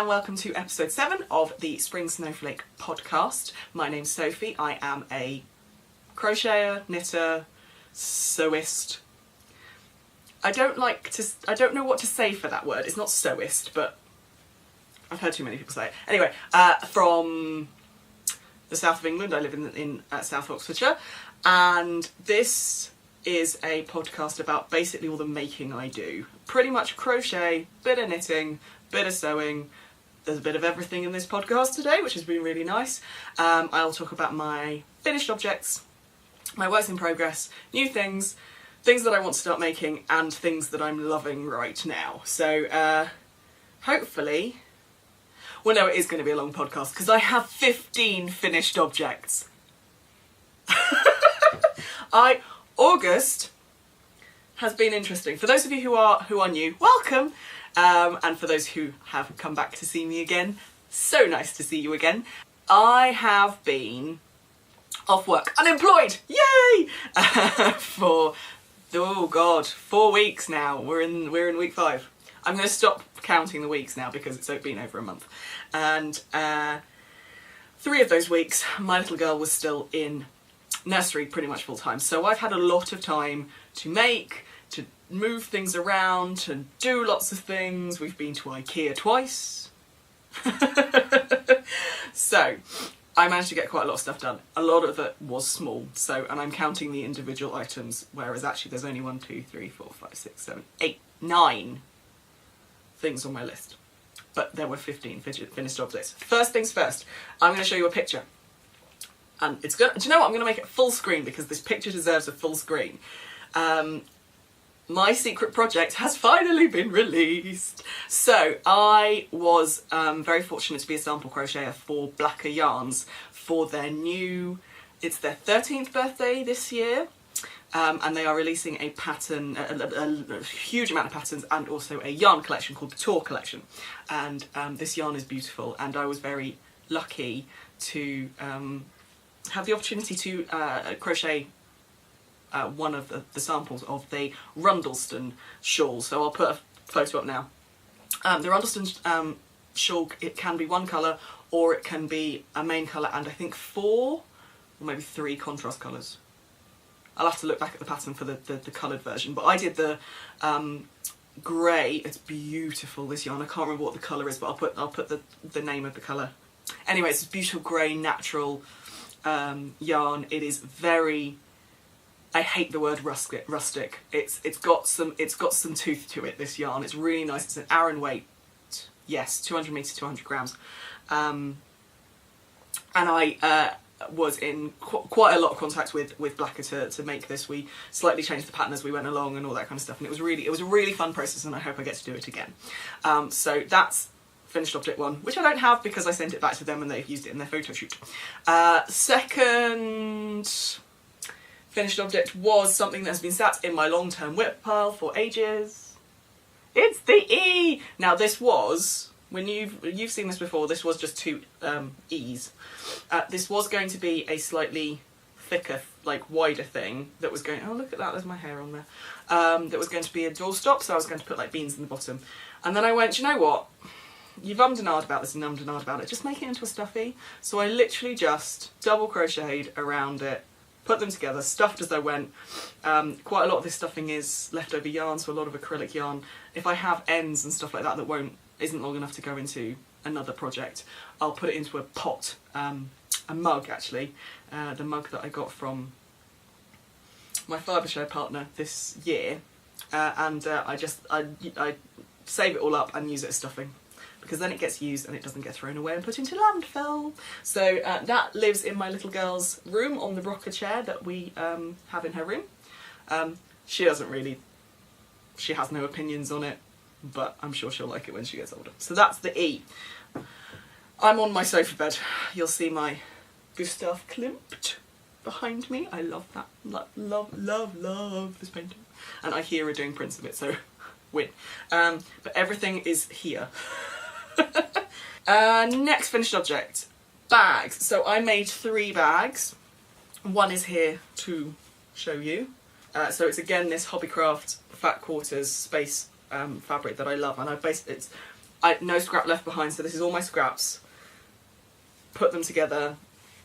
and welcome to episode 7 of the Spring Snowflake podcast. My name's Sophie. I am a crocheter, knitter, sewist. I don't know what to say for that word. It's not sewist, but I've heard too many people say it. Anyway, from the south of England. I live in South Oxfordshire, and this is a podcast about basically all the making I do. Pretty much crochet, bit of knitting, bit of sewing. There's a bit of everything in this podcast today, which has been really nice. I'll talk about my finished objects, my works in progress, new things that I want to start making, and things that I'm loving right now. So hopefully, well no, it is going to be a long podcast because I have 15 finished objects. August has been interesting. For those of you who are new, welcome. And for those who have come back to see me again, so nice to see you again. I have been off work, unemployed, yay! For, oh god, 4 weeks now. We're in week 5. I'm going to stop counting the weeks now because it's been over a month. And 3 of those weeks, my little girl was still in nursery pretty much full time. So I've had a lot of time to make, to move things around, to do lots of things. We've been to IKEA twice. So I managed to get quite a lot of stuff done. A lot of it was small, and I'm counting the individual items, whereas actually there's only 1, 2, 3, 4, 5, 6, 7, 8, 9 things on my list. But there were 15 finished objects. First things first, I'm going to show you a picture. And it's good. Do you know what? I'm going to make it full screen because this picture deserves a full screen. My secret project has finally been released. So I was very fortunate to be a sample crocheter for Blacker Yarns for their it's their 13th birthday this year. And they are releasing a pattern, a huge amount of patterns, and also a yarn collection called the Tour Collection. And this yarn is beautiful, and I was very lucky to have the opportunity to crochet one of the samples of the Rundleston shawl. So I'll put a photo up now. The Rundleston shawl, it can be one colour or it can be a main colour and I think 4 or maybe 3 contrast colours. I'll have to look back at the pattern for the coloured version, but I did the grey. It's beautiful, this yarn. I can't remember what the colour is, but I'll put the name of the colour. Anyway, it's a beautiful grey natural yarn. It is very, I hate the word rustic. It's got some tooth to it, this yarn. It's really nice. It's an Aran weight. Yes, 200 metres, 200 grams. And I was in quite a lot of contact with Blacker to make this. We slightly changed the pattern as we went along and all that kind of stuff, and it was a really fun process, and I hope I get to do it again. So that's finished object 1, which I don't have because I sent it back to them and they've used it in their photo shoot. Second finished object was something that has been sat in my long-term whip pile for ages. It's the E! Now this was, when you've seen this before, this was just 2 E's. This was going to be a slightly thicker, like wider thing that was going, oh look at that, there's my hair on there. That was going to be a doorstop, so I was going to put like beans in the bottom. And then I went, you know what? You've ummed and ahed about this and ummed and ahed about it, just make it into a stuffy. So I literally just double crocheted around it, put them together, stuffed as I went. Quite a lot of this stuffing is leftover yarn, so a lot of acrylic yarn. If I have ends and stuff like that isn't long enough to go into another project, I'll put it into a pot, a mug actually, the mug that I got from my fibre share partner this year, and I save it all up and use it as stuffing, because then it gets used and it doesn't get thrown away and put into landfill. So that lives in my little girl's room on the rocker chair that we have in her room. She has no opinions on it, but I'm sure she'll like it when she gets older. So that's the E. I'm on my sofa bed. You'll see my Gustav Klimt behind me. I love that. Love this painting. And I hear her doing prints of it, so win. But everything is here. Next finished object, bags. So I made 3 bags. One is here to show you. So it's again this Hobbycraft Fat Quarters space fabric that I love, and it's no scrap left behind, so this is all my scraps. Put them together.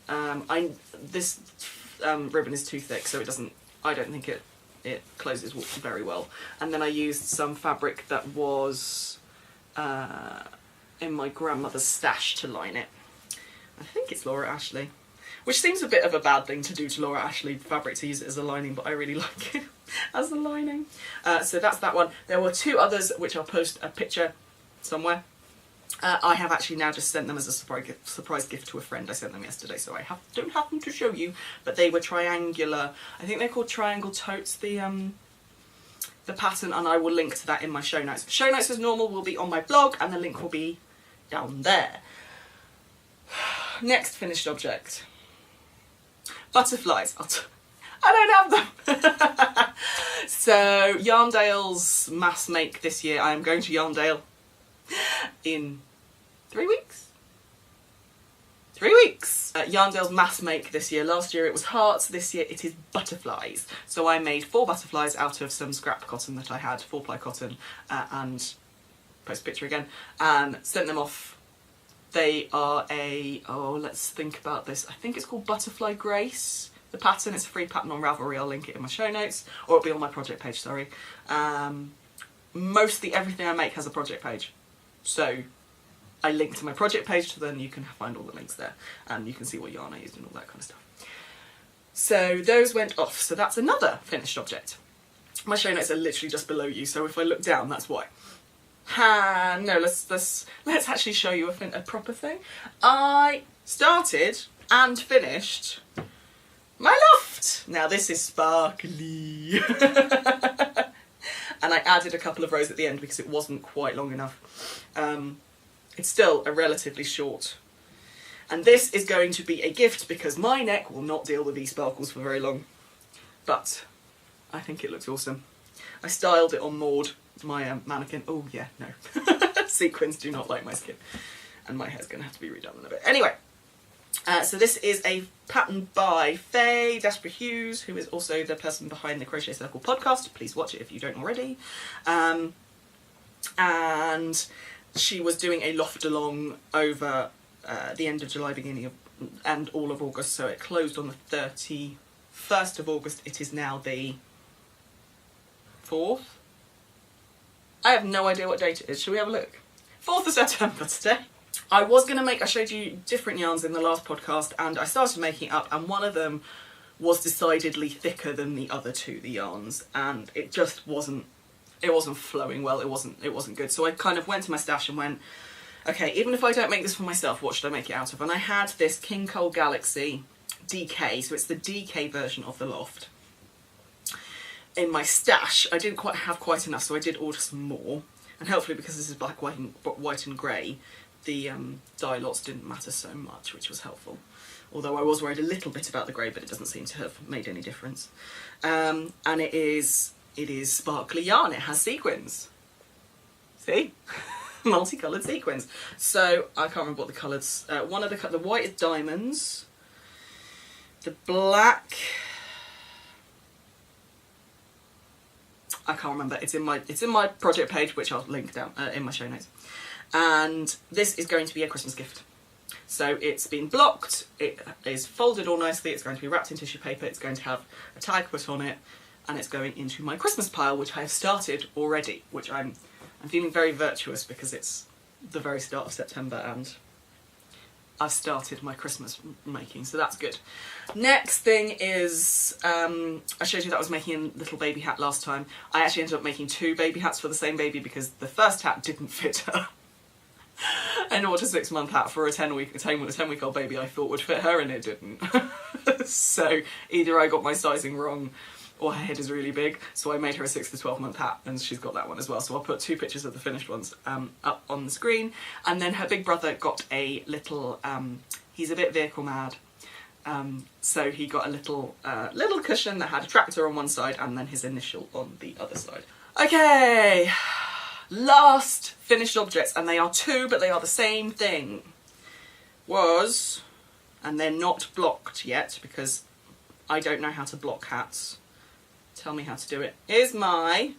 This ribbon is too thick, so it doesn't, I don't think it closes very well. And then I used some fabric that was in my grandmother's stash to line it. I think it's Laura Ashley, which seems a bit of a bad thing to do to Laura Ashley fabric, to use it as a lining, but I really like it as a lining. So that's that one. There were 2 others which I'll post a picture somewhere. I have actually now just sent them as a surprise gift to a friend. I sent them yesterday, so I don't have them to show you, but they were triangular. I think they're called triangle totes, the pattern, and I will link to that in my show notes. Show notes as normal will be on my blog, and the link will be down there. Next finished object. Butterflies. I don't have them. So Yarndale's mass make this year. I am going to Yarndale in 3 weeks. 3 weeks. Yarndale's mass make this year. Last year it was hearts. This year it is butterflies. So I made 4 butterflies out of some scrap cotton that I had, 4-ply cotton, and post a picture again, and sent them off. They are let's think about this. I think it's called Butterfly Grace. The pattern, it's a free pattern on Ravelry. I'll link it in my show notes, or it'll be on my project page, sorry. Mostly everything I make has a project page. So I link to my project page, so then you can find all the links there, and you can see what yarn I used and all that kind of stuff. So those went off. So that's another finished object. My show notes are literally just below you, so if I look down, that's why. No, let's actually show you a proper thing. I started and finished my loft. Now this is sparkly. And I added a couple of rows at the end because it wasn't quite long enough. It's still a relatively short. And this is going to be a gift because my neck will not deal with these sparkles for very long. But I think it looks awesome. I styled it on Maud, my mannequin. Oh yeah, no. Sequins do not like my skin. And my hair's going to have to be redone in a bit. Anyway, so this is a pattern by Faye Desperate Hughes, who is also the person behind the Crochet Circle podcast. Please watch it if you don't already. And she was doing a loft along over the end of July, beginning of, and all of August. So it closed on the 31st of August. It is now the 4th. I have no idea what date it is. Shall we have a look? 4th of September today. I was going to make, I showed you different yarns in the last podcast, and I started making it up, and one of them was decidedly thicker than the other 2, the yarns, and it just wasn't flowing well, it wasn't good. So I kind of went to my stash and went, okay, even if I don't make this for myself, what should I make it out of? And I had this King Cole Galaxy DK, so it's the DK version of the loft, in my stash. I didn't quite have enough, so I did order some more, and hopefully because this is black, white and grey, the dye lots didn't matter so much, which was helpful. Although I was worried a little bit about the grey, but it doesn't seem to have made any difference. And it is sparkly yarn. It has sequins. See? Multicoloured sequins. So I can't remember what the colours. One of the white is diamonds. The black, I can't remember. It's in my project page, which I'll link down in my show notes. And this is going to be a Christmas gift. So it's been blocked, it is folded all nicely, it's going to be wrapped in tissue paper, it's going to have a tag put on it, and it's going into my Christmas pile, which I have started already, which I'm feeling very virtuous because it's the very start of September and I've started my Christmas making, so that's good. Next thing is, I showed you that I was making a little baby hat last time. I actually ended up making 2 baby hats for the same baby because the first hat didn't fit her. An order 6-month hat for a 10-week-old baby I thought would fit her, and it didn't. So either I got my sizing wrong or her head is really big, so I made her a 6 to 12-month hat, and she's got that one as well. So I'll put 2 pictures of the finished ones up on the screen. And then her big brother got a little, he's a bit vehicle mad, so he got a little cushion that had a tractor on one side and then his initial on the other side. Okay. Last finished objects, and they are 2, but they are the same thing, was, and they're not blocked yet because I don't know how to block hats. Tell me how to do it. Here's my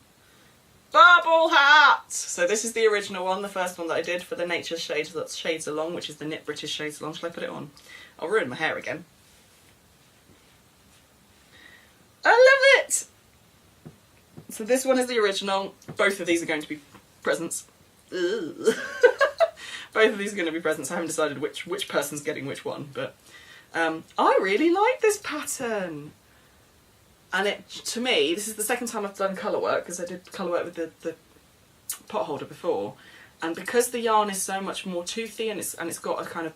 bubble hat. So this is the original one, the first one that I did for the Nature Shades, that's Shades Along, which is the Knit British Shades Along. Shall I put it on? I'll ruin my hair again. I love it! So this one is the original. Both of these are going to be presents. Both of these are going to be presents. I haven't decided which person's getting which one, but I really like this pattern. And it, to me, this is the second time I've done colour work, because I did colour work with the pot holder before. And because the yarn is so much more toothy and it's got a kind of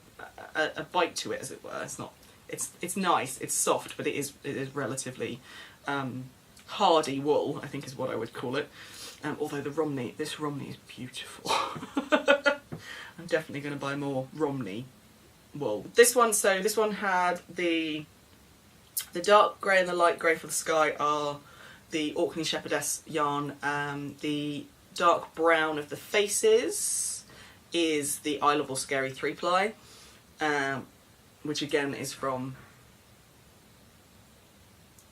a bite to it, as it were. It's not. It's nice. It's soft, but it is relatively hardy wool, I think is what I would call it. Although this Romney is beautiful. I'm definitely going to buy more Romney wool. This one had the dark grey and the light grey for the sky are the Orkney Shepherdess yarn. The dark brown of the faces is the I Love All Scary 3-ply, which again is from,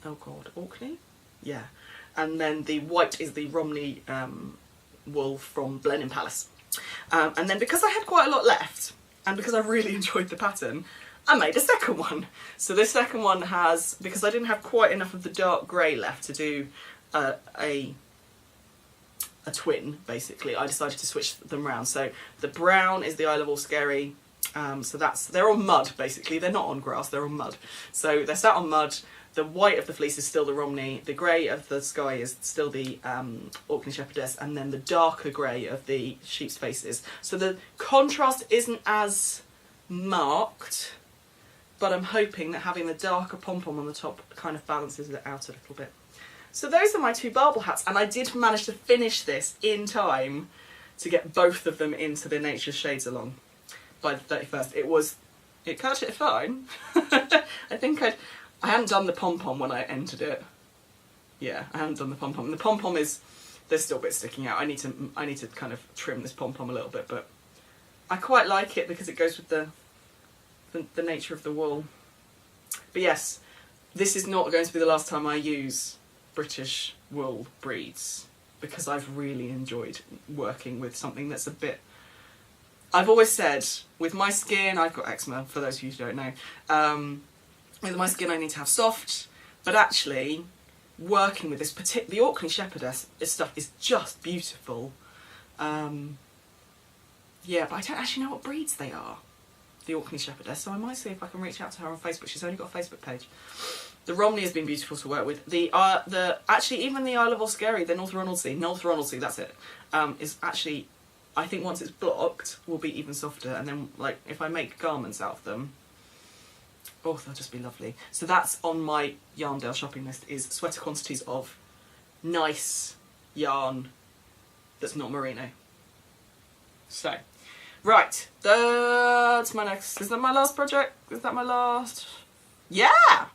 oh god, Orkney? Yeah. And then the white is the Romney wool from Blenheim Palace. And then because I had quite a lot left, and because I really enjoyed the pattern, I made a second one. So this second one has, because I didn't have quite enough of the dark grey left to do a twin, basically, I decided to switch them around. So the brown is the I Love All Scary. So they're on mud, basically. They're not on grass, they're on mud. So they're sat on mud. The white of the fleece is still the Romney, the grey of the sky is still the Orkney Shepherdess, and then the darker grey of the sheep's faces. So the contrast isn't as marked, but I'm hoping that having the darker pom-pom on the top kind of balances it out a little bit. So those are my two barbel hats, and I did manage to finish this in time to get both of them into the Nature Shades Along by the 31st. It cut it fine. I think I hadn't done the pom-pom when I entered it. Yeah, I haven't done the pom-pom. The pom-pom there's still bits sticking out. I need to kind of trim this pom-pom a little bit, but I quite like it because it goes with the nature of the wool. But yes, this is not going to be the last time I use British wool breeds, because I've really enjoyed working with something that's a bit... I've always said, with my skin, I've got eczema, for those of you who don't know, with my skin I need to have soft, but actually working with the Orkney Shepherdess, this stuff is just beautiful. Yeah, but I don't actually know what breeds they are, the Orkney Shepherdess, so I might see if I can reach out to her on Facebook. She's only got a Facebook page. The Romney has been beautiful to work with. Actually, even the I Love All Scary, the North Ronaldsea, that's it, is actually, I think once it's blocked, will be even softer, and then, like, if I make garments out of them, oh, they'll just be lovely. So that's on my Yarndale shopping list, is sweater quantities of nice yarn that's not merino. So, right, that's my next, is that my last project? Is that my last? Yeah!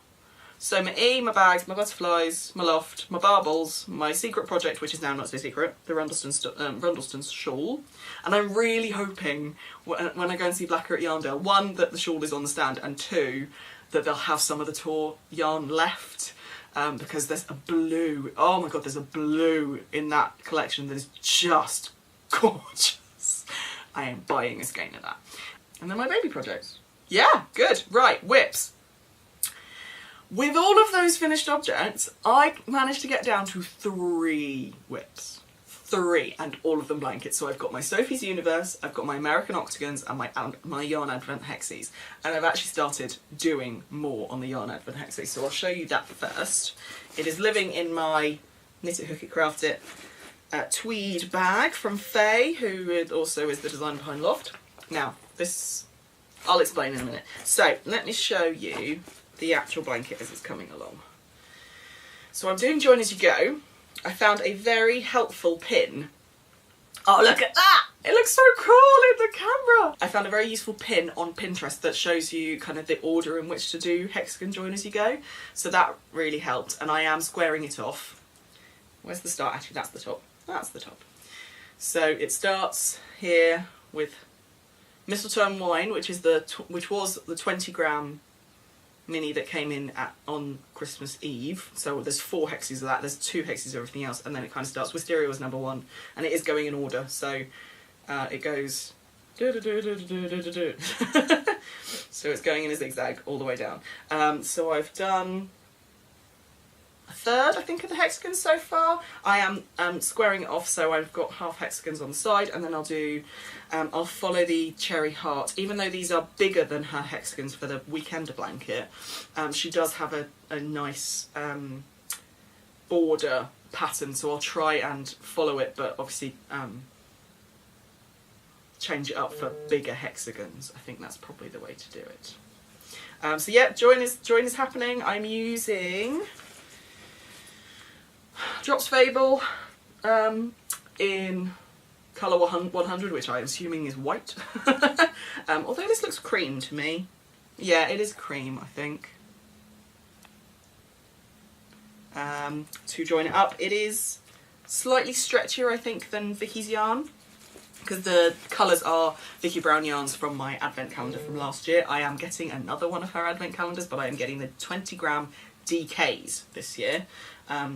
So my my bags, my butterflies, my loft, my barbels, my secret project, which is now not so secret, the Rundleston's shawl. And I'm really hoping, when I go and see Blacker at Yarndale, one, that the shawl is on the stand, and two, that they'll have some of the tour yarn left. Because there's a blue, oh my god, there's a blue in that collection that is just gorgeous. I am buying a skein of that. And then my baby projects. Yeah, good. Right, whips. With all of those finished objects, I managed to get down to 3 whips. 3, and all of them blankets. So I've got my Sophie's Universe, I've got my American Octagons, and my Yarn Advent Hexies. And I've actually started doing more on the Yarn Advent Hexies, so I'll show you that first. It is living in my Knit It, Hook It, Craft It tweed bag from Faye, who also is the designer behind Loft. Now, this I'll explain in a minute. So, let me show you the actual blanket as it's coming along. So I'm doing Join As You Go. I found a very helpful pin. Oh, look at that! It looks so cool in the camera! I found a very useful pin on Pinterest that shows you kind of the order in which to do hexagon Join As You Go. So that really helped, and I am squaring it off. Where's the start? Actually, that's the top. That's the top. So it starts here with Mistletoe and Wine, which was the 20 gram mini that came in on Christmas Eve. So there's 4 hexes of that, there's 2 hexes of everything else, and then it kind of starts. Wisteria was number 1, and it is going in order, so it goes so it's going in a zigzag all the way down. So I've done a third, I think, of the hexagons so far. I am squaring it off, so I've got half hexagons on the side, and then I'll follow the cherry heart. Even though these are bigger than her hexagons for the weekender blanket, she does have a nice border pattern, so I'll try and follow it, but obviously change it up for bigger hexagons. I think that's probably the way to do it. So yeah, join is happening. I'm using Drops Fable in colour 100, which I'm assuming is white. Although this looks cream to me. Yeah, it is cream, I think. To join it up, it is slightly stretchier, I think, than Vicky's yarn, because the colours are Vicky Brown yarns from my advent calendar from last year. I am getting another one of her advent calendars, but I am getting the 20-gram DKs this year,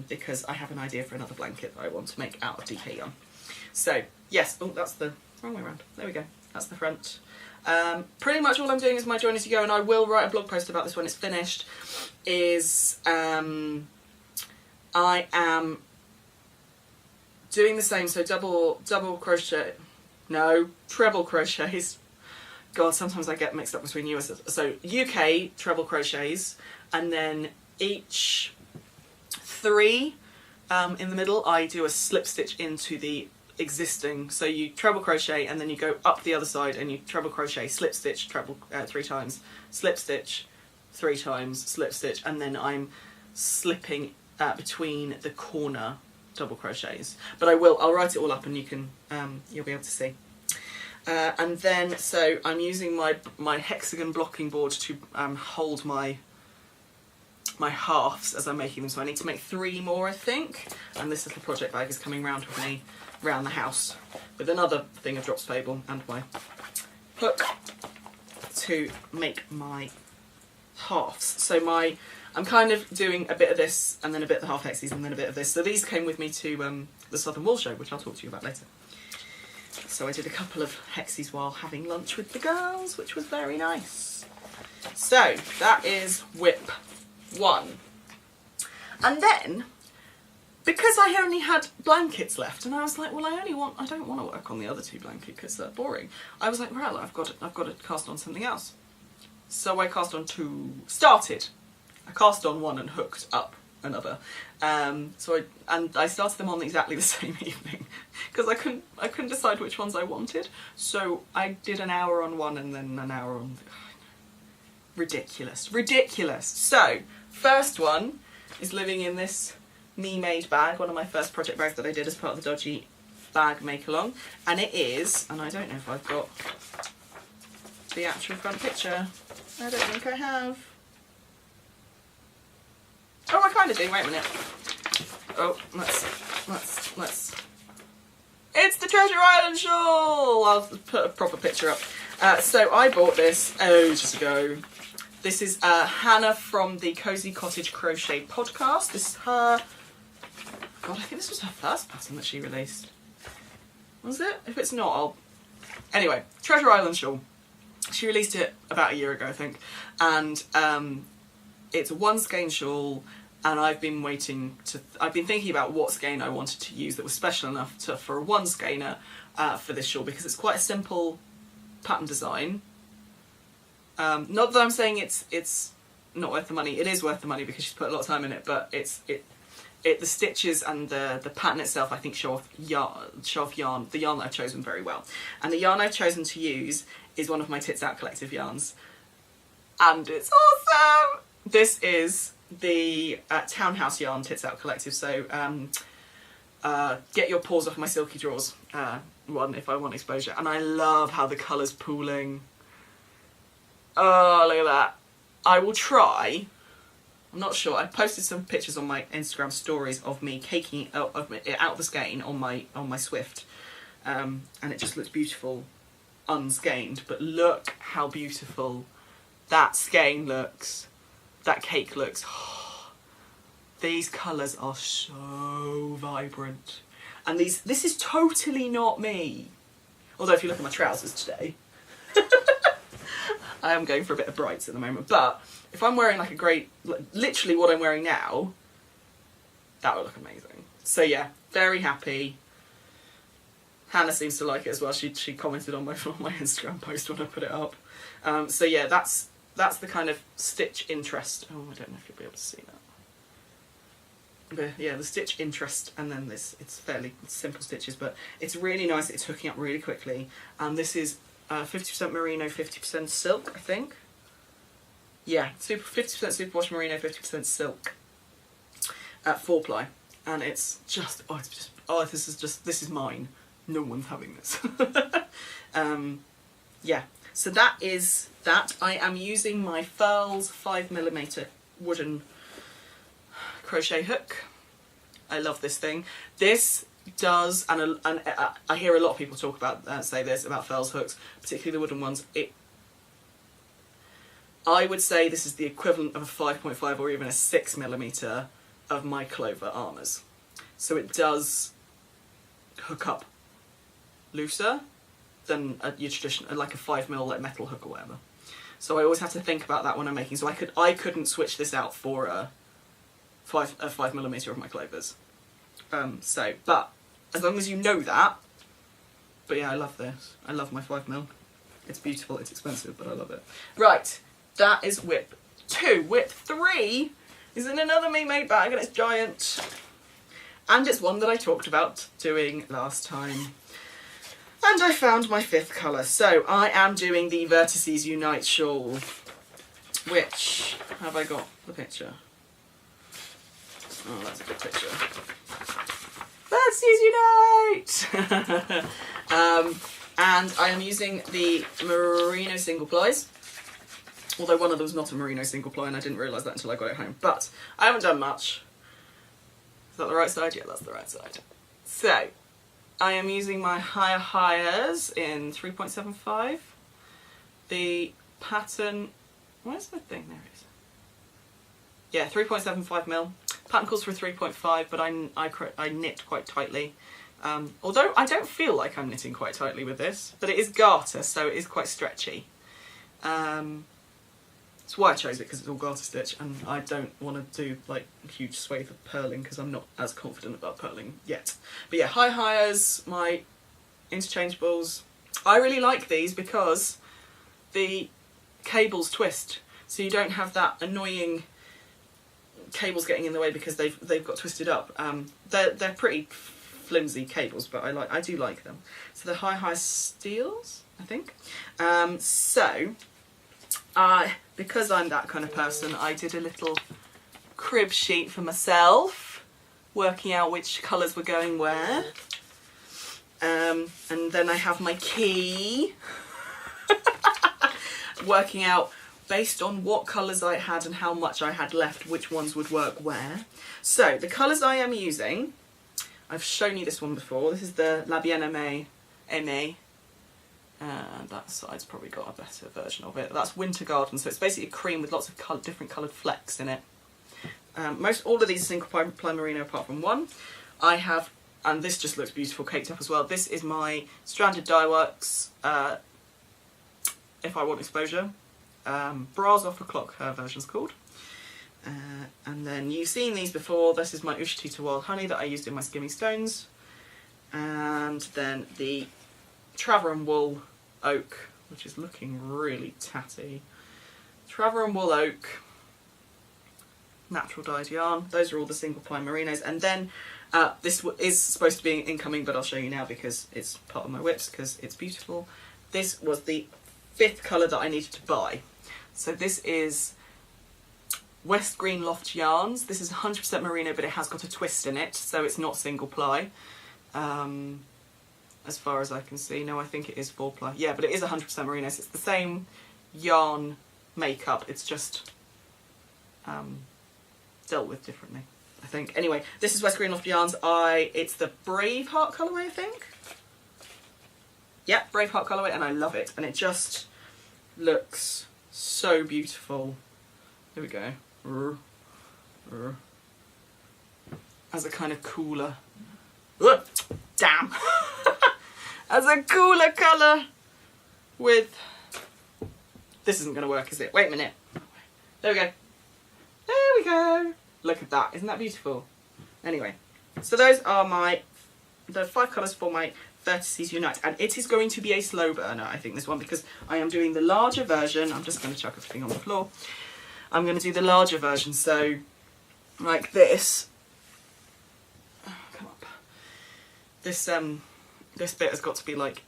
because I have an idea for another blanket that I want to make out of DK yarn. So yes, oh, that's the wrong way around. There we go. That's the front. Pretty much all I'm doing is my join as you go, and I will write a blog post about this when it's finished. Is I am doing the same, so double crochet, no, treble crochets. God, sometimes I get mixed up between US. So UK treble crochets, and then each 3 in the middle I do a slip stitch into the existing. So you treble crochet and then you go up the other side and you treble crochet, slip stitch, treble 3 times, slip stitch 3 times, slip stitch, and then I'm slipping between the corner double crochets. But I'll write it all up and you can you'll be able to see. And then so I'm using my hexagon blocking board to hold my halves as I'm making them, so I need to make 3 more, I think, and this little project bag is coming round with me around the house with another thing of Drops Fable and my hook to make my halves. So I'm kind of doing a bit of this and then a bit of the half hexies and then a bit of this. So these came with me to the Southern Wool Show, which I'll talk to you about later. So I did a couple of hexies while having lunch with the girls, which was very nice. So that is whip 1. And then, because I only had blankets left, and I was like, well, I don't want to work on the other 2 blankets because they're boring. I was like, well, I've got to cast on something else. So I cast on 2. I cast on 1 and hooked up another. So I started them on exactly the same evening because I couldn't decide which ones I wanted. So I did an hour on 1 and then an hour on. Ridiculous. So first one is living in this me-made bag, one of my first project bags that I did as part of the Dodgy bag make-along, and it is, and I don't know if I've got the actual front picture. I don't think I have. Oh, I kind of do. Wait a minute. Oh, let's. It's the Treasure Island shawl. I'll put a proper picture up. So I bought this ages ago. This is Hannah from the Cozy Cottage Crochet podcast. This is her. God, I think this was her first pattern that she released. Was it? If it's not, I'll. Anyway, Treasure Island shawl. She released it about a year ago, I think, and it's a 1 skein shawl, and I've been thinking about what skein I wanted to use that was special enough for a 1 skeiner for this shawl, because it's quite a simple pattern design. Not that I'm saying it's not worth the money. It is worth the money because she's put a lot of time in it, but the stitches and the pattern itself, I think, show off yarn, the yarn that I've chosen very well. And the yarn I've chosen to use is one of my Tits Out Collective yarns, and it's awesome. This is the Townhouse yarn Tits Out Collective, so get your paws off my silky drawers one if I want exposure. And I love how the colour's pooling. Oh, look at that. I will try. I'm not sure. I posted some pictures on my Instagram stories of me caking it out of the skein on my Swift, and it just looks beautiful unskein. But look how beautiful that skein looks that cake looks. These colours are so vibrant. And this is totally not me. Although if you look at my trousers today, I am going for a bit of brights at the moment. But if I'm wearing like a great, literally what I'm wearing now, that would look amazing. So yeah, very happy. Hannah seems to like it as well. She commented on my Instagram post when I put it up. So yeah, that's the kind of stitch interest. Oh, I don't know if you'll be able to see that. But yeah, the stitch interest, and then this, it's fairly simple stitches, but it's really nice. It's hooking up really quickly. And this is 50% merino, 50% silk, I think. Yeah, 50% superwash merino, 50% silk. 4-ply, and it's just this is mine. No one's having this. Yeah, so that is that. I am using my Furls 5mm wooden crochet hook. I love this thing. This does, and I hear a lot of people talk about say this about Furls hooks, particularly the wooden ones. I would say this is the equivalent of a 5.5 or even a 6mm of my Clover Armours. So it does hook up looser than your traditional, like a 5mm like metal hook or whatever. So I always have to think about that when I'm making. So I couldn't switch this out for a 5mm of my Clovers. But as long as you know that. But yeah, I love this. I love my 5mm. It's beautiful. It's expensive, but I love it. Right, that is whip 2. Whip 3 is in another Me Made bag, and it's giant. And it's one that I talked about doing last time. And I found my 5th colour. So I am doing the Vertices Unite shawl, which, have I got the picture? Oh, that's a good picture. Vertices Unite! And I am using the merino single plies. Although one of them was not a merino single ply, and I didn't realise that until I got it home. But I haven't done much. Is that the right side? Yeah, that's the right side. So, I am using my hires in 3.75. The pattern, where's the thing? There it is. Yeah, 3.75mm. Pattern calls for 3.5, but I knit quite tightly. Although I don't feel like I'm knitting quite tightly with this, but it is garter, so it is quite stretchy. That's why I chose it, because it's all garter stitch, and I don't want to do like a huge swathe of purling because I'm not as confident about purling yet. But yeah, hires, my interchangeables. I really like these because the cables twist, so you don't have that annoying cables getting in the way because they've got twisted up. They're pretty flimsy cables, but I do like them. So the high steels, I think. Because I'm that kind of person, I did a little crib sheet for myself, working out which colours were going where. And then I have my key, working out based on what colours I had and how much I had left, which ones would work where. So the colours I am using, I've shown you this one before. This is the La Bien Aimée. That side's probably got a better version of it. That's Winter Garden, so it's basically a cream with lots of different coloured flecks in it. All of these are single ply merino apart from one. I have, and this just looks beautiful caked up as well. This is my Stranded Dye Works If I Want Exposure. Bras Off a Clock, her version's called. And then you've seen these before. This is my Ushatita Wild Honey that I used in my Skimming Stones. And then the Traver and Wool Oak, which is looking really tatty. Traver and Wool Oak, natural dyed yarn. Those are all the single ply merinos. And then this is supposed to be incoming, but I'll show you now because it's part of my whips because it's beautiful. This was the 5th colour that I needed to buy. So this is West Green Loft Yarns. This is 100% merino, but it has got a twist in it, so it's not single ply. As far as I can see. No, I think it is 4-ply. Yeah, but it is 100% merino, so it's the same yarn makeup. It's just dealt with differently, I think. Anyway, this is West Green Loft Yarns. It's the Braveheart colourway, I think. Yeah, Braveheart colourway, and I love it. And it just looks so beautiful. Here we go. as a kind of cooler, damn, as a cooler colour with, this isn't going to work, is it? Wait a minute. There we go. There we go. Look at that. Isn't that beautiful? Anyway, so those are the 5 colours for my Vertices Unite. And it is going to be a slow burner, I think, this one, because I am doing the larger version. I'm just going to chuck everything on the floor. I'm going to do the larger version, so like this. Oh, come up. This bit has got to be like,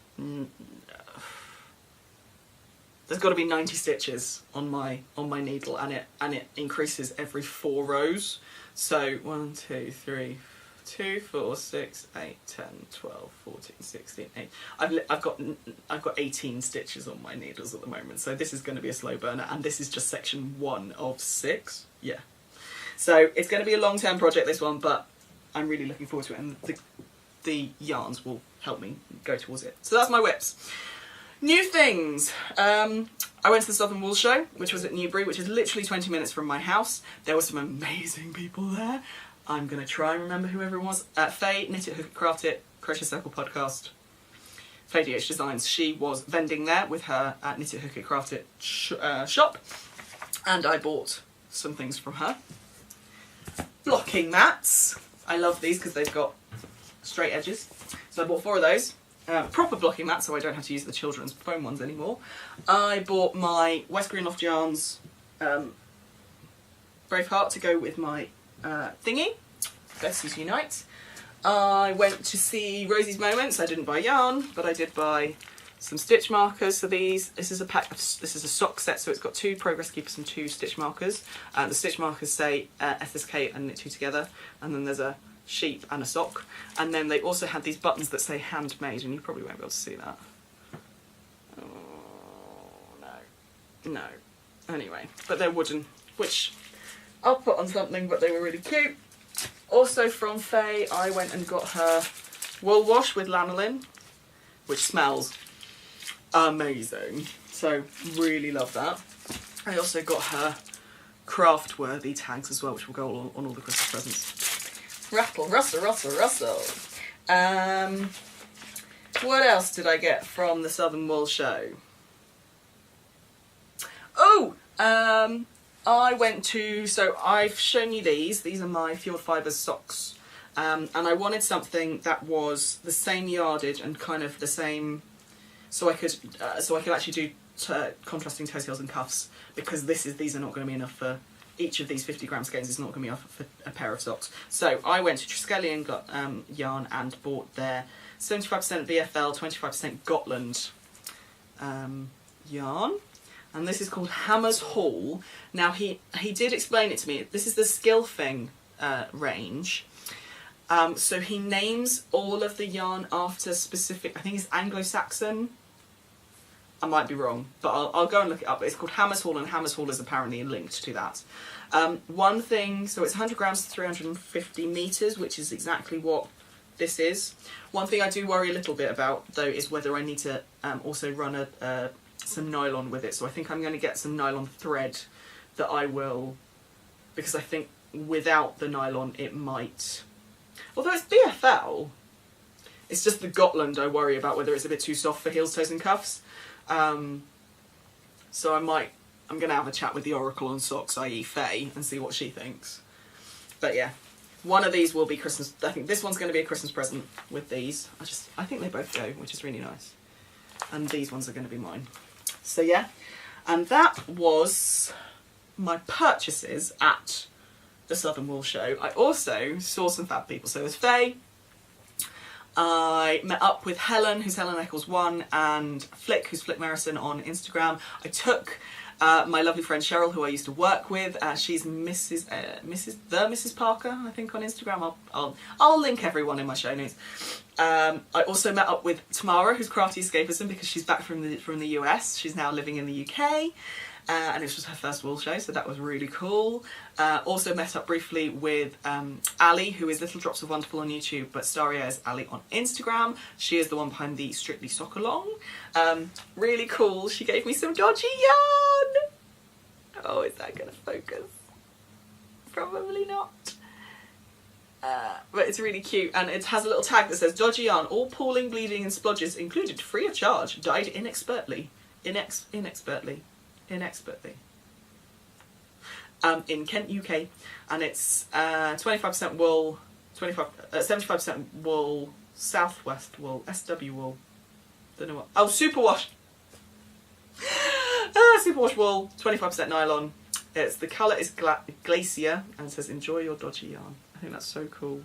there's got to be 90 stitches on my needle, and it increases every 4 rows. So 1, 2, 3, 2, 4, 6, 8, 10, 12, 14, 16, 8. I've got 18 stitches on my needles at the moment, so this is going to be a slow burner, and this is just section 1 of 6. Yeah. So it's going to be a long-term project, this one, but I'm really looking forward to it, and the yarns will help me go towards it. So that's my whips. New things. I went to the Southern Wool Show, which was at Newbury, which is literally 20 minutes from my house. There were some amazing people there. I'm going to try and remember who everyone was. Faye, Knit It, Hook It, Craft It, Crochet Circle podcast. Faye DH Designs. She was vending there with her Knit It, Hook It, Craft It shop. And I bought some things from her. Blocking mats. I love these because they've got straight edges. So I bought 4 of those. Proper blocking mats, so I don't have to use the children's foam ones anymore. I bought my West Green Loft Yarns Braveheart to go with my thingy, Vertices Unite. I went to see Rosie's Moments. I didn't buy yarn, but I did buy some stitch markers. So this is a pack. This is a sock set, so it's got 2 progress keepers and 2 stitch markers. The stitch markers say SSK and Knit 2 together, and then there's a sheep and a sock, and then they also had these buttons that say handmade, and you probably won't be able to see that. Oh no, anyway, but they're wooden, which I'll put on something, but they were really cute. Also from Faye, I went and got her wool wash with lanolin, which smells amazing, so really love that. I also got her craft worthy tags as well, which will go on all the Christmas presents. Rattle, rustle, rustle, rustle. What else did I get from the Southern Wool Show? Oh, I went to, so I've shown you these. These are my Field Fibres socks. And I wanted something that was the same yardage and kind of the same, so I could actually do contrasting toe tails and cuffs, because these are not going to be enough for. Each of these 50 gram skeins is not going to be enough for a pair of socks. So I went to Triskelion yarn and bought their 75% VFL, 25% Gotland yarn. And this is called Hammer's Hall. Now he did explain it to me. This is the Skilfing range. So he names all of the yarn after specific, I think it's Anglo-Saxon. I might be wrong, but I'll go and look it up. It's called Hammer's Hall, and Hammer's Hall is apparently linked to that. One thing, so it's 100 grams to 350 metres, which is exactly what this is. One thing I do worry a little bit about, though, is whether I need to also run some nylon with it. So I think I'm going to get some nylon thread that I will, because I think without the nylon it might, although it's BFL, it's just the Gotland I worry about, whether it's a bit too soft for heels, toes and cuffs. So I'm going to have a chat with the Oracle on socks, i.e. Faye, and see what she thinks. But yeah, one of these will be Christmas. I think this one's going to be a Christmas present with these. I think they both go, which is really nice. And these ones are going to be mine. So yeah, and that was my purchases at the Southern Wool Show. I also saw some fab people. So there's Faye. I met up with Helen, who's Helen Eccles 1, and Flick, who's Flick Merrison on Instagram. I took my lovely friend Cheryl, who I used to work with. She's Mrs. Parker, I think, on Instagram. I'll link everyone in my show notes. I also met up with Tamara, who's Crafty Escapism, because she's back from the US. She's now living in the UK. And it was her first wool show, so that was really cool. Also met up briefly with Ali, who is Little Drops of Wonderful on YouTube, but Staria is Ali on Instagram. She is the one behind the Strictly Sock Along. Really cool. She gave me some dodgy yarn. Oh, is that going to focus? Probably not. But it's really cute, and it has a little tag that says dodgy yarn, all pooling, bleeding and splodges included free of charge, dyed inexpertly in Kent, UK, and it's 25% wool, 75% wool, Southwest wool, SW wool, don't know what, oh, superwash, superwash wool, 25% nylon. It's, the colour is Glacier, and it says enjoy your dodgy yarn. I think that's so cool.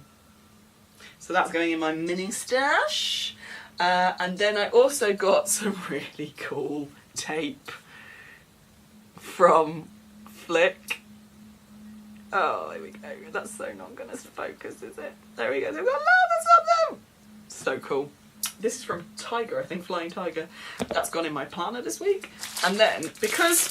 So that's going in my mini stash. And then I also got some really cool tape from Flick. Oh, there we go. That's so not going to focus, is it? There we go. They've got loads of them. So cool. This is from Tiger, I think, Flying Tiger. That's gone in my planner this week. And then, because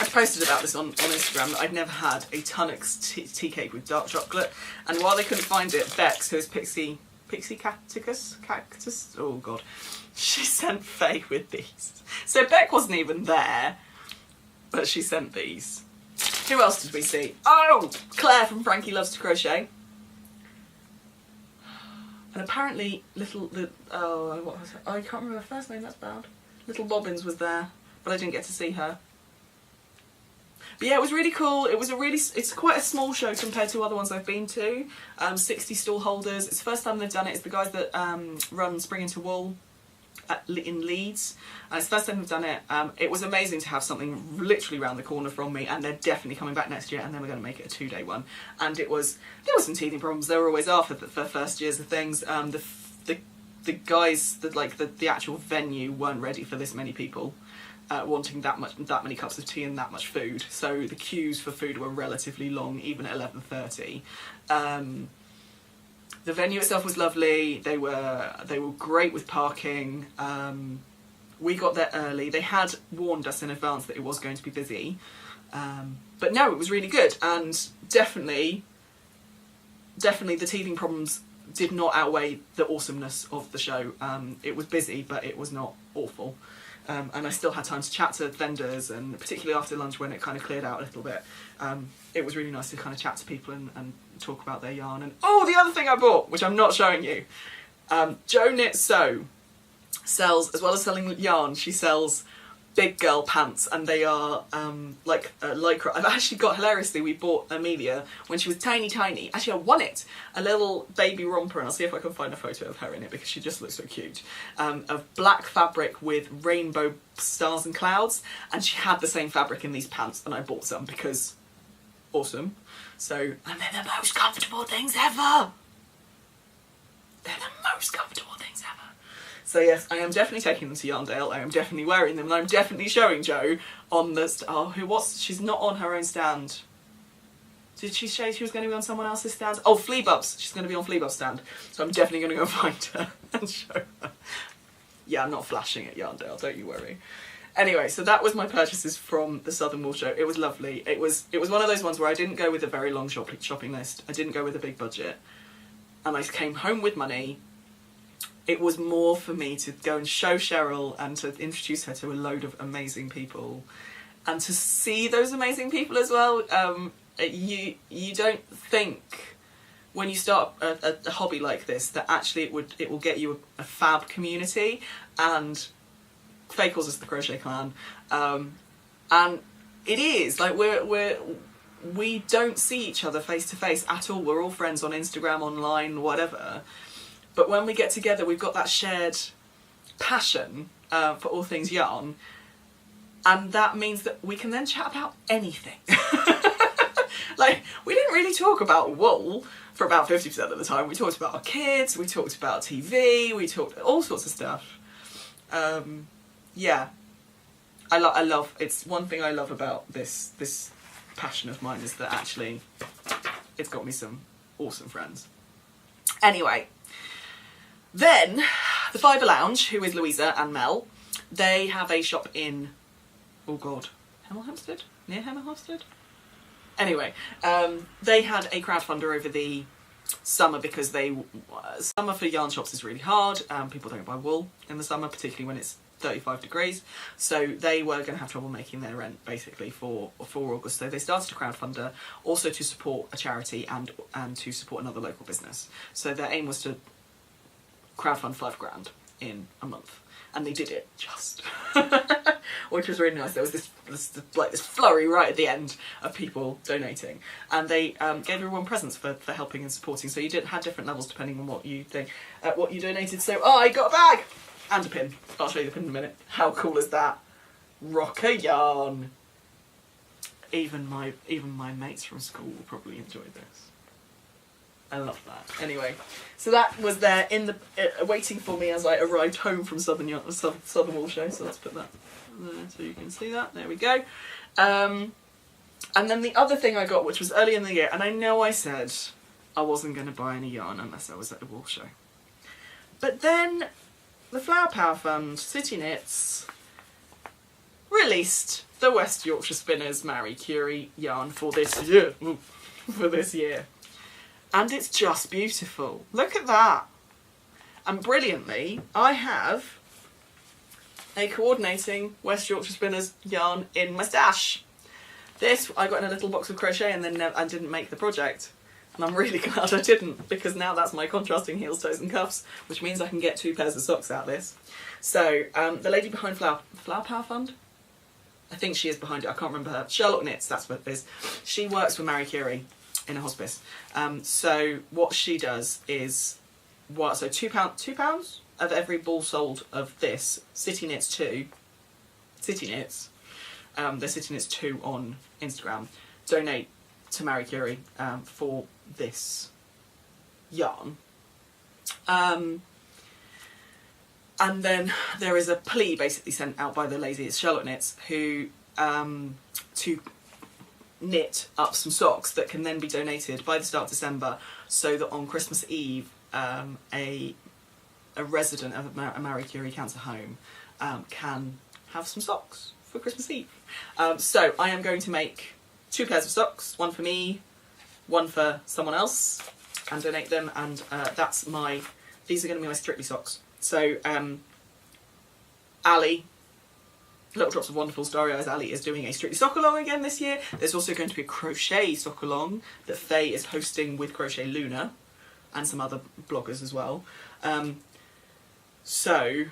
I posted about this on Instagram, that I'd never had a Tunnocks tea cake with dark chocolate, and while they couldn't find it, Bex, who is Pixie Cactus, oh god, she sent Faye with these. So Beck wasn't even there, but she sent these. Who else did we see? Oh, Claire from Frankie Loves to Crochet. And apparently what was it? Oh, I can't remember her first name, that's bad. Little Bobbins was there, but I didn't get to see her. But yeah, it was really cool. It's quite a small show compared to other ones I've been to. 60 stall holders. It's the first time they've done it. It's the guys that run Spring Into Wool in Leeds. It's the first time they've done it. It was amazing to have something literally around the corner from me, and they're definitely coming back next year, and then we're going to make it a 2-day one. And there were some teething problems. There always are for first years of things. The guys, the actual venue weren't ready for this many people. Wanting that many cups of tea and that much food, so the queues for food were relatively long, even at 11:30. The venue itself was lovely. They were great with parking. We got there early. They had warned us in advance that it was going to be busy, but no, it was really good, and definitely the teething problems did not outweigh the awesomeness of the show. It was busy, but it was not awful. And I still had time to chat to vendors, and particularly after lunch when it kind of cleared out a little bit, it was really nice to kind of chat to people and talk about their yarn. And oh, the other thing I bought, which I'm not showing you, Jo Knit Sew sells, as well as selling yarn, she sells big girl pants, and they are lycra. I've actually got, hilariously, we bought Amelia when she was tiny. Actually, I won it, a little baby romper, and I'll see if I can find a photo of her in it because she just looks so cute. Of black fabric with rainbow stars and clouds, and she had the same fabric in these pants, and I bought some because awesome. So, and they're the most comfortable things ever. They're the most comfortable things ever. So yes, I am definitely taking them to Yarndale. I am definitely wearing them, and I'm definitely showing Jo on the she's not on her own stand. Did she say she was going to be on someone else's stand? Oh, Fleabub's. She's going to be on Fleabub's stand. So I'm definitely going to go find her and show her. Yeah, I'm not flashing at Yarndale, don't you worry. Anyway, so that was my purchases from the Southern Wool Show. It was lovely. It was one of those ones where I didn't go with a very long shopping list. I didn't go with a big budget. And I came home with money. It was more for me to go and show Cheryl and to introduce her to a load of amazing people, and to see those amazing people as well. You don't think when you start a hobby like this that actually it will get you a fab community. And Faye calls us the Crochet Clan, and it is like we don't see each other face to face at all. We're all friends on Instagram, online, whatever. But when we get together, we've got that shared passion for all things yarn, and that means that we can then chat about anything. Like, we didn't really talk about wool for about 50% of the time. We talked about our kids, we talked about TV, we talked all sorts of stuff. Yeah, I love, it's one thing I love about this passion of mine is that actually it's got me some awesome friends. Anyway. Then, the Fibre Lounge, who is Louisa and Mel, they have a shop in, oh god, Hemel Hempstead? Near Hemel Hempstead? Anyway, they had a crowdfunder over the summer because summer for yarn shops is really hard. People don't buy wool in the summer, particularly when it's 35 degrees, so they were going to have trouble making their rent basically for August. So they started a crowdfunder, also to support a charity and to support another local business. So their aim was to crowdfund £5,000 in a month, and they did it just, which was really nice. There was this flurry right at the end of people donating, and they gave everyone presents for helping and supporting. So you had different levels depending on what you donated. So I got a bag and a pin. I'll show you the pin in a minute. How cool is that? Rock a yarn. Even my mates from school will probably enjoy this. I love that. Anyway, so that was there in the waiting for me as I arrived home from Southern Wool Show. So let's put that there so you can see that. There we go. And then the other thing I got, which was early in the year, and I know I said I wasn't going to buy any yarn unless I was at the wool show, but then the Flower Power Fund, City Knits, released the West Yorkshire Spinners Marie Curie yarn for this year. And it's just beautiful. Look at that. And brilliantly, I have a coordinating West Yorkshire Spinners yarn in my stash. This I got in a little box of crochet and then I didn't make the project. And I'm really glad I didn't, because now that's my contrasting heels, toes and cuffs, which means I can get 2 pairs of socks out of this. So the lady behind Flower Power Fund, I think she is behind it, I can't remember her. Sherlock Knits, that's what it is. She works for Marie Curie in a hospice. So what she does is, so £2 of every ball sold of this City Knits 2, City Knits, the City Knits 2 on Instagram, donate to Marie Curie for this yarn. And then there is a plea basically sent out by the lady at Sherlock Knits who to knit up some socks that can then be donated by the start of December, so that on Christmas Eve a resident of a Marie Curie cancer home can have some socks for Christmas Eve. So I am going to make 2 pairs of socks, one for me, one for someone else, and donate them, and these are going to be my Strictly socks. So Ali, Little Drops of Wonderful Starry Eyes Ali, is doing a Strictly Sock Along again this year. There's also going to be a Crochet Sock Along that Faye is hosting with Crochet Luna and some other bloggers as well. So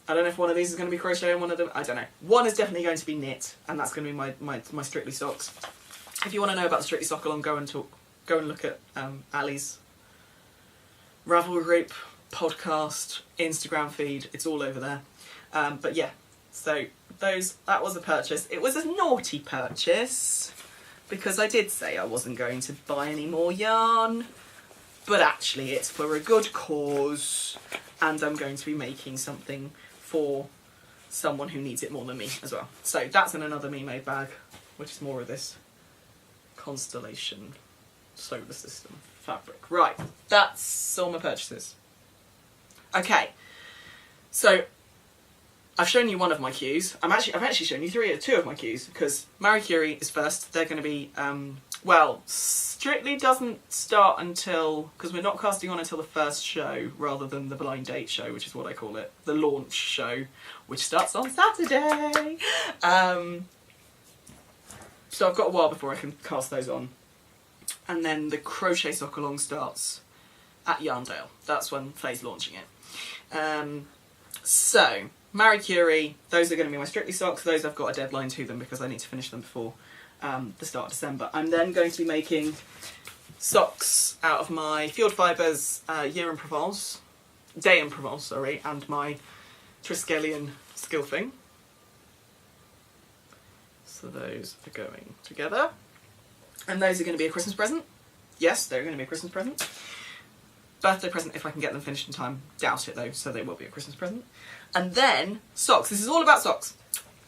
I don't know if one of these is going to be crochet and one of them, I don't know. One is definitely going to be knit, and that's going to be my Strictly socks. If you want to know about the Strictly Sock Along, go and look at Ali's Ravelry group, podcast, Instagram feed. It's all over there. But yeah, so that was a purchase. It was a naughty purchase because I did say I wasn't going to buy any more yarn, but actually it's for a good cause, and I'm going to be making something for someone who needs it more than me as well. So that's in another Me Made bag, which is more of this constellation solar system fabric. Right, that's all my purchases. Okay, so I've shown you one of my cues. I've actually shown you two of my cues, because Marie Curie is first. They're going to be, well, Strictly doesn't start until, because we're not casting on until the first show, rather than the blind date show, which is what I call it, the launch show, which starts on Saturday. So I've got a while before I can cast those on. And then the Crochet Sock Along starts at Yarndale. That's when Faye's launching it. So Marie Curie, those are going to be my Strictly socks. Those I've got a deadline to them because I need to finish them before the start of December. I'm then going to be making socks out of my Fjord Fibres Day in Provence, sorry, and my Triskelion Skilfing. So those are going together. And those are going to be a Christmas present. Yes, they're going to be a Christmas present. Birthday present if I can get them finished in time. Doubt it though, so they will be a Christmas present. And then socks. This is all about socks.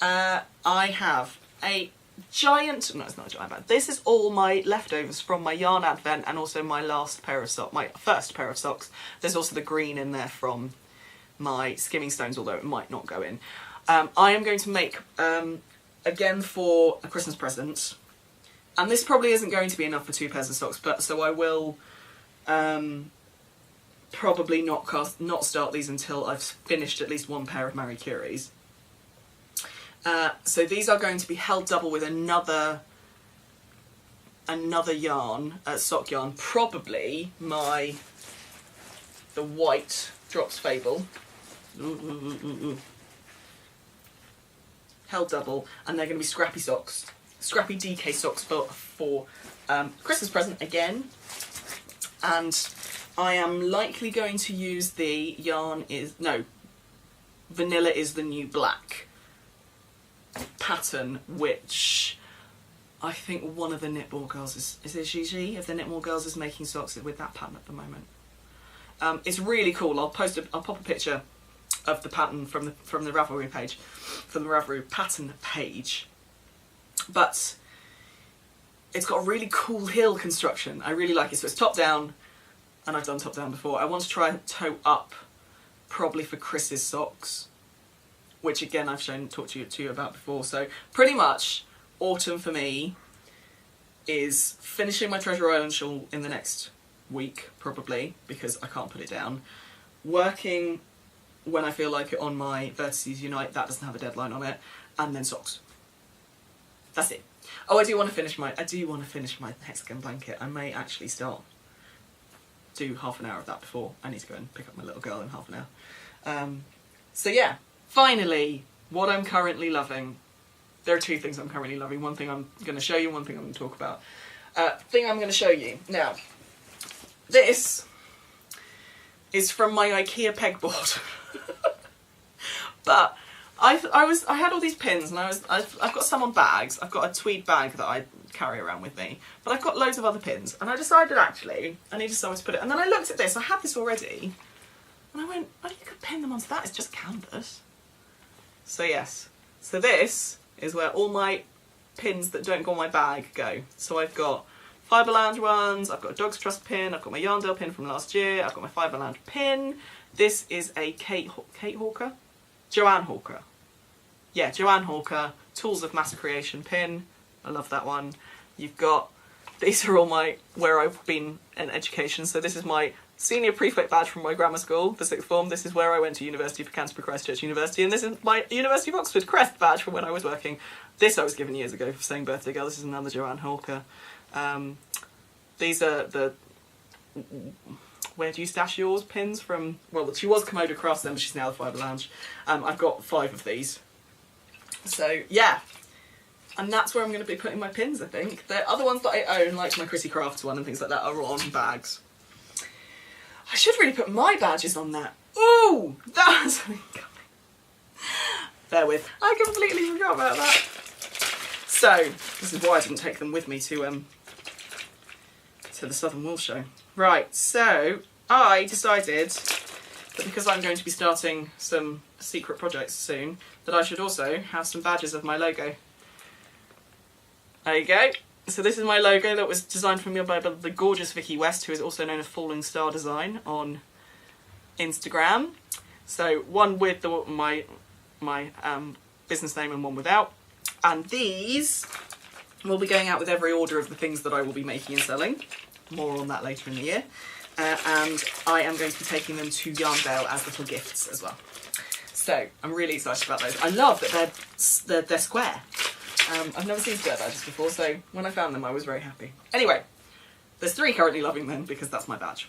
I have a giant, no, it's not a giant bag. This is all my leftovers from my yarn advent and also my last pair of socks, my first pair of socks. There's also the green in there from my skimming stones, although it might not go in. I am going to make, again for a Christmas present, and this probably isn't going to be enough for 2 pairs of socks, but so I will probably not start these until I've finished at least one pair of Marie Curie's. So these are going to be held double with another yarn, sock yarn, probably the white Drops Fable. Held double, and they're going to be scrappy socks, scrappy DK socks for Christmas present again. And I am likely going to use the Vanilla is the New Black pattern, which I think one of the Knitball girls is it Gigi? If the Knitball girls is making socks with that pattern at the moment. It's really cool. I'll pop a picture of the pattern from the Ravelry page, from the Ravelry pattern page. But it's got a really cool heel construction. I really like it. So it's top down, and I've done top down before. I want to try toe up, probably for Chris's socks, which again I've talked to you about before. So pretty much autumn for me is finishing my Treasure Island shawl in the next week, probably, because I can't put it down. Working when I feel like it on my Vertices Unite, that doesn't have a deadline on it, and then socks. That's it. Oh, I do want to finish my hexagon blanket. I may actually do half an hour of that before. I need to go and pick up my little girl in half an hour. So yeah, finally, what I'm currently loving. There are two things I'm currently loving. One thing I'm going to show you, one thing I'm going to talk about. Thing I'm going to show you. Now, this is from my IKEA pegboard. But I had all these pins, and I've got some on bags. I've got a tweed bag that I carry around with me, but I've got loads of other pins, and I decided actually I needed somewhere to put it. And then I looked at this. I had this already, and I went, "Oh, you could pin them onto that. It's just canvas." So yes, so this is where all my pins that don't go on my bag go. So I've got Fibre Lounge ones, I've got a Dog's Trust pin, I've got my Yarndale pin from last year, I've got my Fibre Lounge pin. This is a Joanne Hawker. Yeah, Joanne Hawker, Tools of Mass Creation pin. I love that one. You've got, these are all where I've been in education. So this is my senior prefect badge from my grammar school, the sixth form. This is where I went to University for Canterbury Christchurch University. And this is my University of Oxford crest badge from when I was working. This I was given years ago for saying birthday girl. This is another Joanne Hawker. These are the Where Do You Stash Yours pins from, well, she was Komodo Crafts then, but she's now the Fibre Lounge. I've got 5 of these. So, yeah. And that's where I'm going to be putting my pins, I think. The other ones that I own, like my Chrissy Crafts one and things like that, are on bags. I should really put my badges on that. Ooh! That's coming. Bear with. I completely forgot about that. So, this is why I didn't take them with me to the Southern Wool Show. Right, so I decided that because I'm going to be starting some secret projects soon, that I should also have some badges of my logo. There you go. So this is my logo that was designed for me by the gorgeous Vicky West, who is also known as Falling Star Design on Instagram. So one with my business name and one without. And these will be going out with every order of the things that I will be making and selling. More on that later in the year. And I am going to be taking them to Yarndale as little gifts as well. So I'm really excited about those. I love that they're square. I've never seen square badges before, so when I found them I was very happy. Anyway, there's 3 currently loving them because that's my badge.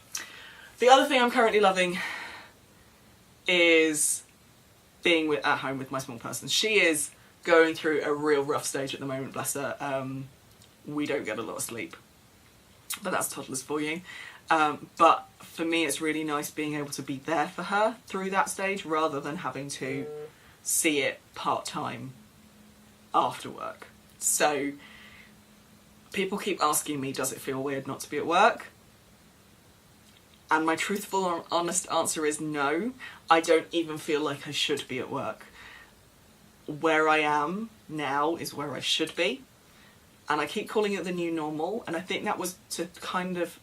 The other thing I'm currently loving is being at home with my small person. She is going through a real rough stage at the moment, bless her. We don't get a lot of sleep, but that's toddlers for you. But for me it's really nice being able to be there for her through that stage rather than having to see it part-time after work. So people keep asking me, does it feel weird not to be at work? And my truthful, honest answer is no. I don't even feel like I should be at work. Where I am now is where I should be. And I keep calling it the new normal. And I think that was to kind of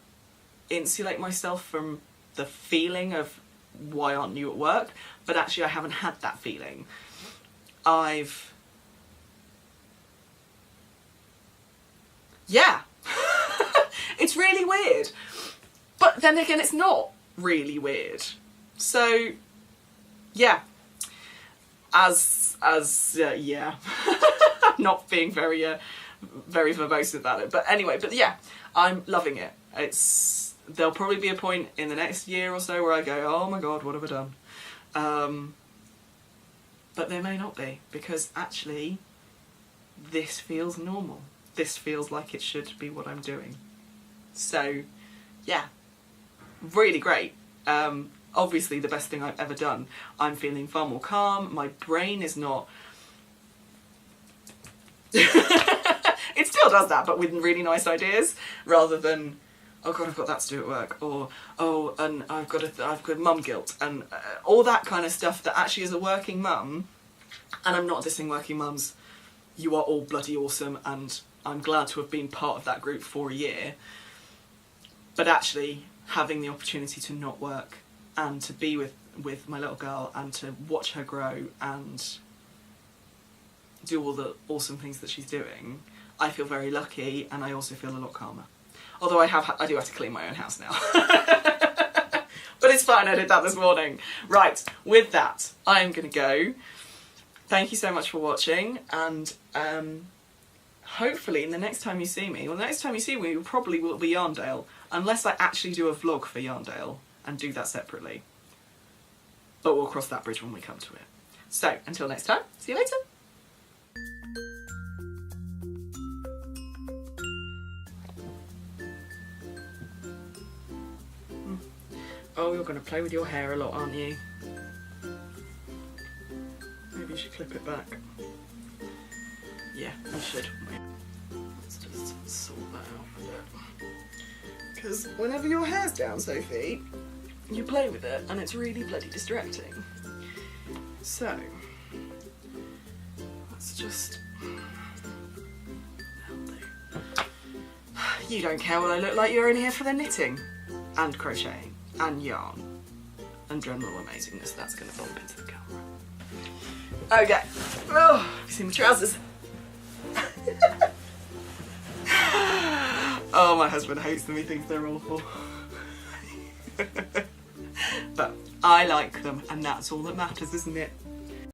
insulate myself from the feeling of why aren't you at work? But actually I haven't had that feeling. Yeah. It's really weird. But then again, it's not. really weird. So yeah, yeah, not being very verbose about it, but anyway, but yeah, I'm loving it. There'll probably be a point in the next year or so where I go, oh my god, what have I done? But there may not be, because actually this feels normal. This feels like it should be what I'm doing. So yeah, really great. Obviously the best thing I've ever done. I'm feeling far more calm. My brain is not... It still does that, but with really nice ideas, rather than, oh god, I've got that to do at work, or oh, and I've got mum guilt, and all that kind of stuff that actually, as a working mum, and I'm not dissing working mums, you are all bloody awesome, and I'm glad to have been part of that group for a year, but actually having the opportunity to not work and to be with my little girl and to watch her grow and do all the awesome things that she's doing, I feel very lucky, and I also feel a lot calmer. Although I do have to clean my own house now. But it's fine, I did that this morning. Right, with that, I am going to go. Thank you so much for watching, and hopefully the next time you see me, well, the next time you see me probably will be Yarndale, unless I actually do a vlog for Yarndale and do that separately. But we'll cross that bridge when we come to it. So, until next time, see you later. Oh, you're going to play with your hair a lot, aren't you? Maybe you should clip it back. Yeah, you should. Let's just sort that out a bit. Because whenever your hair's down, Sophie, you play with it and it's really bloody distracting. So, let's just... You don't care what I look like, you're in here for the knitting and crocheting and yarn and general amazingness. That's going to bump into the camera. Okay. Oh, have you seen my trousers? Oh, my husband hates them, he thinks they're awful. But I like them, and that's all that matters, isn't it?